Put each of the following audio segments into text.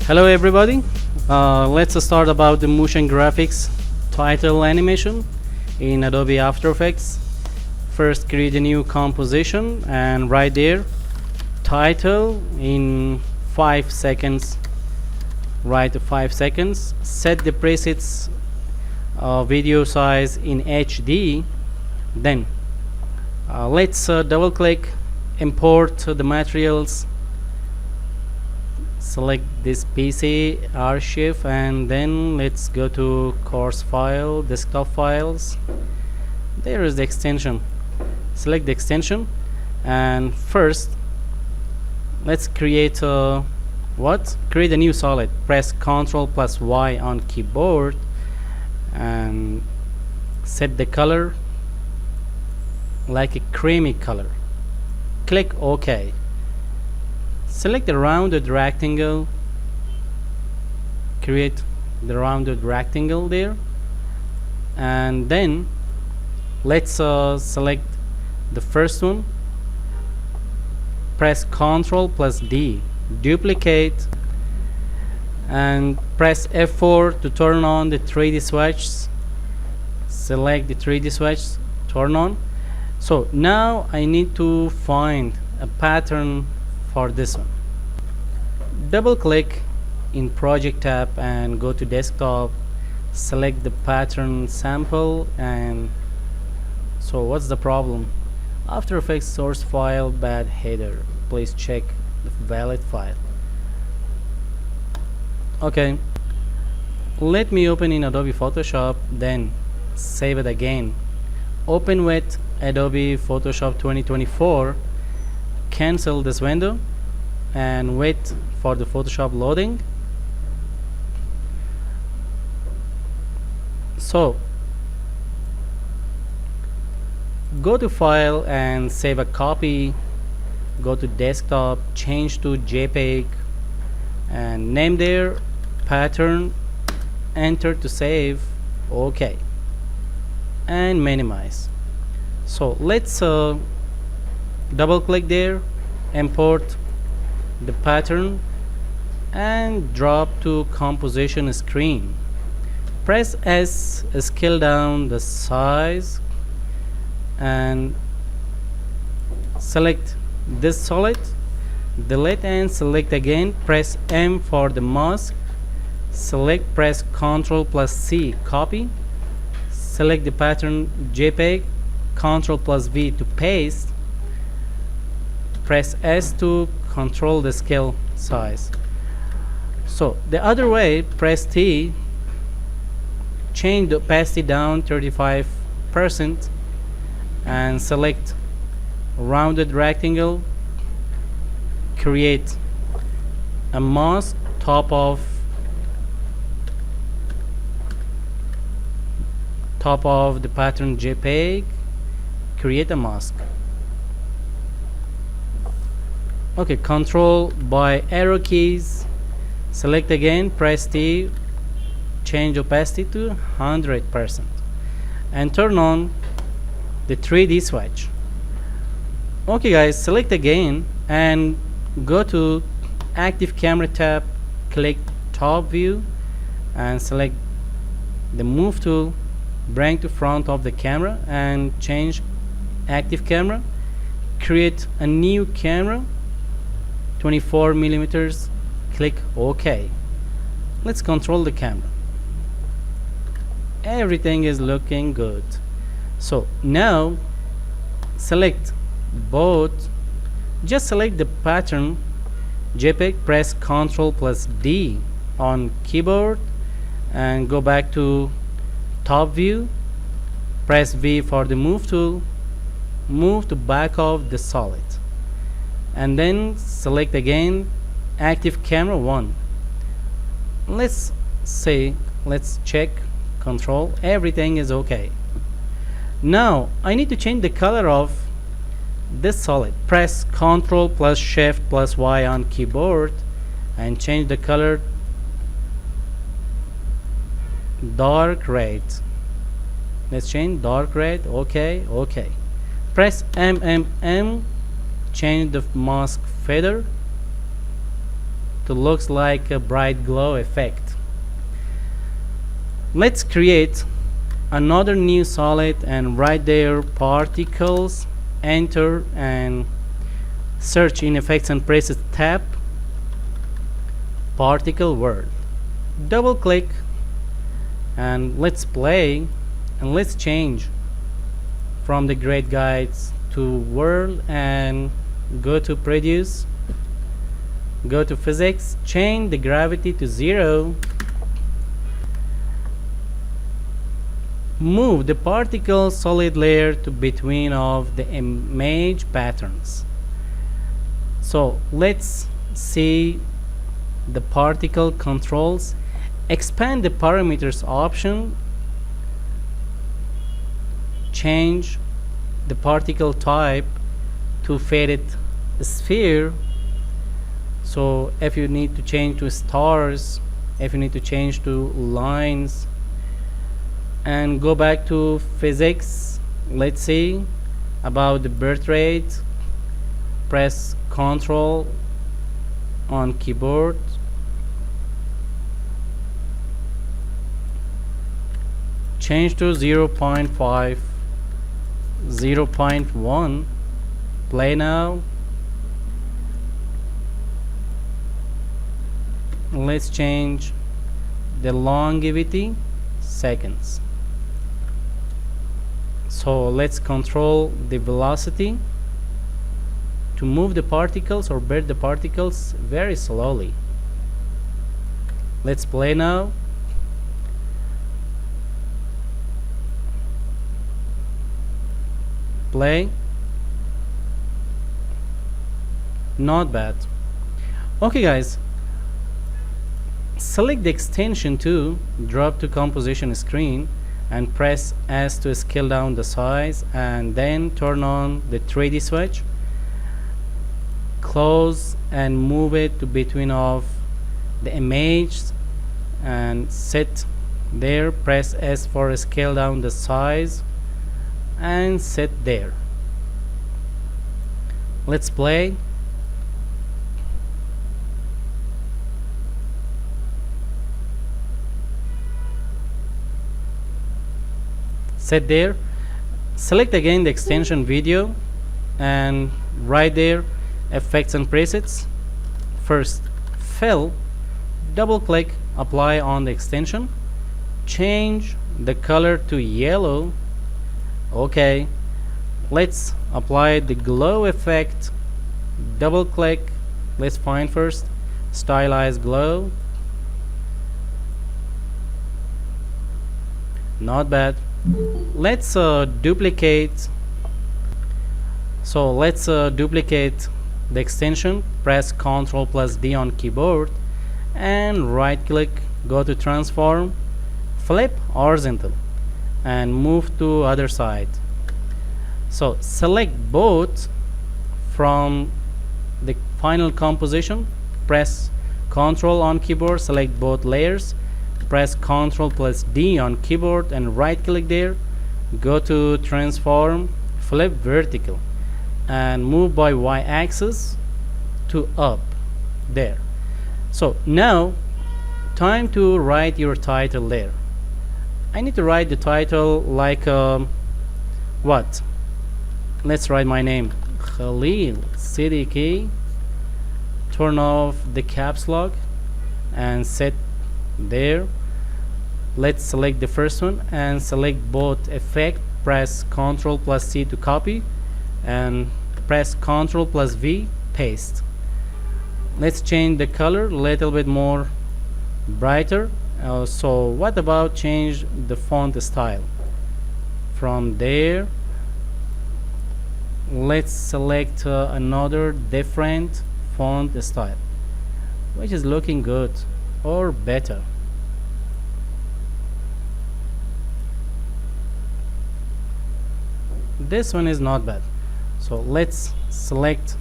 Hello everybody. Let's start about the motion graphics title animation in Adobe After Effects. First, create a new composition and right there title in 5 seconds. Write 5 seconds. Set the presets video size in HD. Then let's double click, import the materials. Select this PC archive and then let's go to course file, desktop files. There is the extension. Select the extension and first let's create create a new solid. Press Ctrl plus Y on keyboard and set the color like a creamy color. Click OK. Select the rounded rectangle, create the rounded rectangle there, and then let's select the first one. Press Ctrl plus D, duplicate, and press F4 to turn on the 3D swatches. Select the 3D swatch, turn on. So now I need to find a pattern for this one. Double click in project tab and go to desktop, select the pattern sample. And so what's the problem? After Effects source file bad header, please check the valid file. Okay, let me open in Adobe Photoshop, then save it again. Open with Adobe Photoshop 2024. Cancel this window and wait for the Photoshop loading. So go to file and save a copy, go to desktop, change to JPEG and name there pattern, enter to save, OK, and minimize. So let's double click there, import the pattern and drop to composition screen. Press S, scale down the size and select this solid, delete and select again. Press M for the mask, select, press Ctrl plus C, copy, select the pattern JPEG, Ctrl plus V to paste, press S to control the scale size. So the other way, press T, change the opacity down 35% and select rounded rectangle, create a mask top of the pattern JPEG, create a mask. Okay, control by arrow keys, select again, press T, change opacity to 100% and turn on the 3D swatch. Okay guys, select again and go to active camera tab, click top view and select the move tool, bring to front of the camera and change active camera, create a new camera 24 millimeters, click OK. Let's control the camera. Everything is looking good. So now select both, just select the pattern JPEG, press Ctrl plus D on keyboard and go back to top view, press V for the move tool, move to back of the solid and then select again active camera 1. Let's check, control, everything is okay. Now I need to change the color of this solid. Press Ctrl plus Shift plus Y on keyboard and change the color dark red. Let's change dark red. OK. Press M, change the mask feather to look like a bright glow effect. Let's create another new solid, and right there, particles, enter and search in effects and presets tab, particle world. Double click and let's play, and let's change from the grade guides to world and go to produce, go to physics, change the gravity to 0, move the particle solid layer to between of the image patterns. So let's see the particle controls. Expand the parameters option, change the particle type to faded sphere. So if you need to change to stars, if you need to change to lines, and go back to physics, let's see about the birth rate, press Ctrl on keyboard, change to 0.5, 0.1, play now. Let's change the longevity, seconds. So let's control the velocity to move the particles or burn the particles very slowly. Let's play now. Play. Not bad. Okay guys, select the extension to drop to composition screen and press S to scale down the size, and then turn on the 3D switch, close and move it to between of the image and set there, press S for scale down the size and set there. Let's play. Set there. Select again the extension video and right there, effects and presets. First fill, double click, apply on the extension, change the color to yellow. Okay, let's apply the glow effect, double click, let's find first stylize glow. Not bad. Let's duplicate. So let's duplicate the extension, press Ctrl plus D on keyboard and right click, go to transform, flip horizontal and move to other side. So select both from the final composition, press Ctrl on keyboard, select both layers, press Ctrl plus D on keyboard and right click there, go to transform, flip vertical and move by y-axis to up there. So now time to write your title there. I need to write the title like what? Let's write my name, Khalil Siddiqui. Turn off the caps lock and set there. Let's select the first one and select both effect, press Ctrl plus C to copy and press Ctrl plus V, paste. Let's change the color a little bit more brighter. So what about change the font style? From there, let's select another different font style which is looking good or better. This one is not bad. So let's select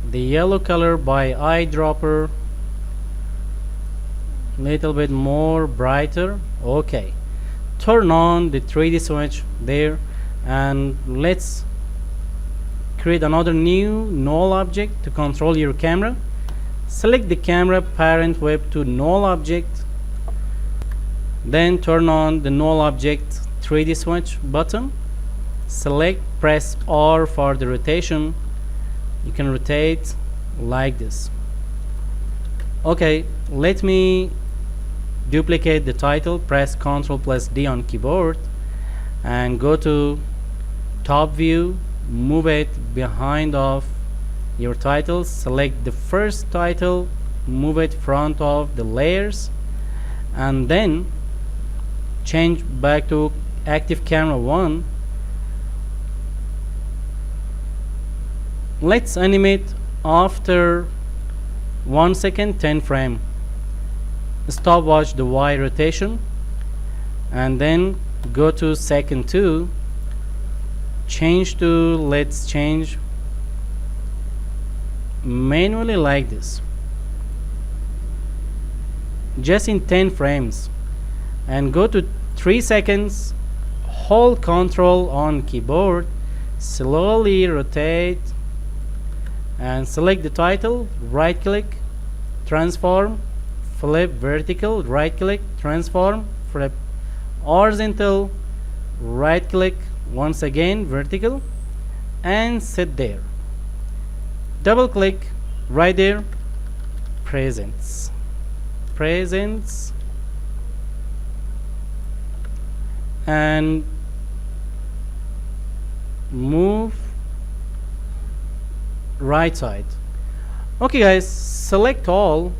the yellow color by eyedropper, little bit more brighter. Okay, turn on the 3D switch there and let's create another new null object to control your camera. Select the camera parent web to null object, then turn on the null object 3D switch button. Select, press R for the rotation. You can rotate like this. Okay, let me duplicate the title. Press Ctrl plus D on keyboard and go to top view, move it behind of your title. Select the first title, move it front of the layers, and then change back to active camera 1. Let's animate after 1 second 10 frame. Stopwatch the Y rotation and then go to second 2, change to, let's change manually like this, just in 10 frames, and go to 3 seconds, hold Ctrl on keyboard, slowly rotate and select the title, right click, transform, flip vertical, right click, transform, flip horizontal, right click, once again vertical, and sit there. Double click right there, presents, and move right side. Okay guys, select all,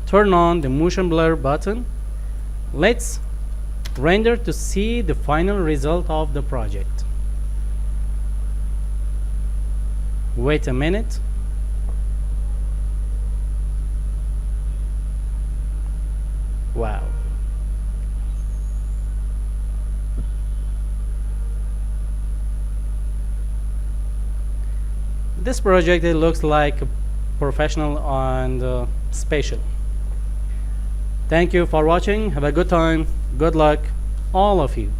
turn on the motion blur button. Let's render to see the final result of the project. Wait a minute. Wow. This project, it looks like professional and spatial. Thank you for watching. Have a good time. Good luck, all of you.